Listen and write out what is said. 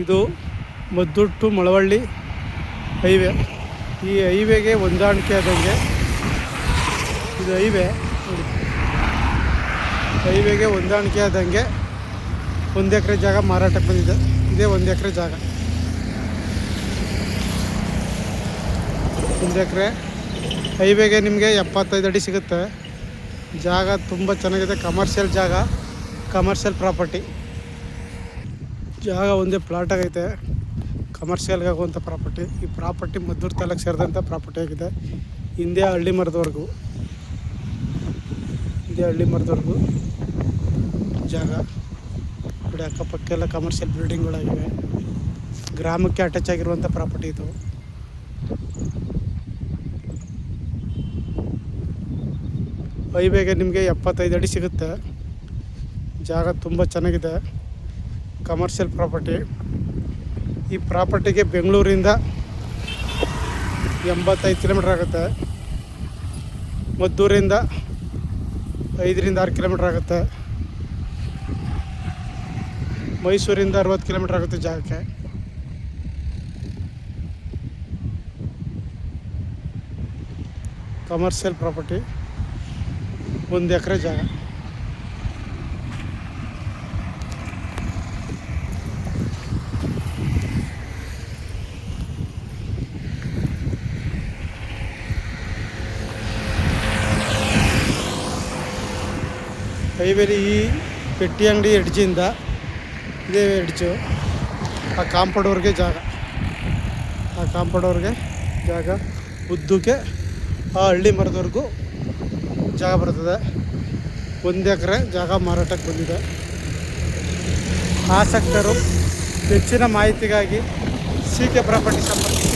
ಇದು Maddur to Malavalli highway. ಈ ಹೈವೇಗೆ ಹೊಂದಾಣಿಕೆ ಆದಂಗೆ ಇದು ಹೈವೇಗೆ ಹೊಂದಾಣಿಕೆ ಆದಂಗೆ 1 ಎಕರೆ ಜಾಗ ಮಾರಾಟಕ್ಕೆ ಬಂದಿದೆ. ಇದೇ 1 ಎಕರೆ ಜಾಗ. 1 ಎಕರೆ ಹೈವೇಗೆ ನಿಮಗೆ 75 ಅಡಿ ಸಿಗುತ್ತೆ. ಜಾಗ ತುಂಬ ಚೆನ್ನಾಗಿದೆ. ಕಮರ್ಷಿಯಲ್ ಜಾಗ, ಕಮರ್ಷಿಯಲ್ ಪ್ರಾಪರ್ಟಿ. ಜಾಗ ಒಂದೇ ಪ್ಲಾಟ್ ಆಗೈತೆ. ಕಮರ್ಷಿಯಲ್ಗೆ ಆಗುವಂಥ ಪ್ರಾಪರ್ಟಿ. ಈ ಪ್ರಾಪರ್ಟಿ ಮದ್ದೂರು ತಾಲೂಕು ಸೇರಿದಂಥ ಪ್ರಾಪರ್ಟಿ ಆಗಿದೆ. ಹಿಂದೆ ಹಳ್ಳಿ ಮರದವರೆಗೂ ಜಾಗ. ನೋಡಿ, ಅಕ್ಕಪಕ್ಕೆಲ್ಲ ಕಮರ್ಷಿಯಲ್ ಬಿಲ್ಡಿಂಗ್ಗಳಾಗಿವೆ. ಗ್ರಾಮಕ್ಕೆ ಅಟ್ಯಾಚ್ ಆಗಿರುವಂಥ ಪ್ರಾಪರ್ಟಿ ಇದು. ಹೈವೇಗೆ ನಿಮಗೆ 75 ಅಡಿ ಸಿಗುತ್ತೆ. ಜಾಗ ತುಂಬ ಚೆನ್ನಾಗಿದೆ. Commercial property. ಈ ಪ್ರಾಪರ್ಟಿಗೆ ಬೆಂಗಳೂರಿಂದ 85 ಕಿಲೋಮೀಟ್ರ್ ಆಗುತ್ತೆ. ಮದ್ದೂರಿಂದ 5 ರಿಂದ 6 ಕಿಲೋಮೀಟ್ರ್ ಆಗುತ್ತೆ. ಮೈಸೂರಿಂದ 60 ಕಿಲೋಮೀಟ್ರ್ ಆಗುತ್ತೆ ಜಾಗಕ್ಕೆ. ಕಮರ್ಷಿಯಲ್ ಪ್ರಾಪರ್ಟಿ, 1 ಎಕರೆ ಜಾಗ. ಹೈವೇಲಿ ಈ ಪೆಟ್ಟಿ ಅಂಗಡಿ ಎಡ್ಜಿಂದ ಇದೇ ಎಡ್ಜು. ಆ ಕಾಂಪೌಂಡವ್ರಿಗೆ ಜಾಗ ಉದ್ದಕ್ಕೆ ಆ ಹಳ್ಳಿ ಮರದವರೆಗೂ ಜಾಗ ಬರ್ತದೆ. 1 ಎಕರೆ ಜಾಗ ಮಾರಾಟಕ್ಕೆ ಬಂದಿದೆ. ಆಸಕ್ತರು ಹೆಚ್ಚಿನ ಮಾಹಿತಿಗಾಗಿ CK ಪ್ರಾಪರ್ಟಿ ಸಂಪರ್ಕಿಸಿ.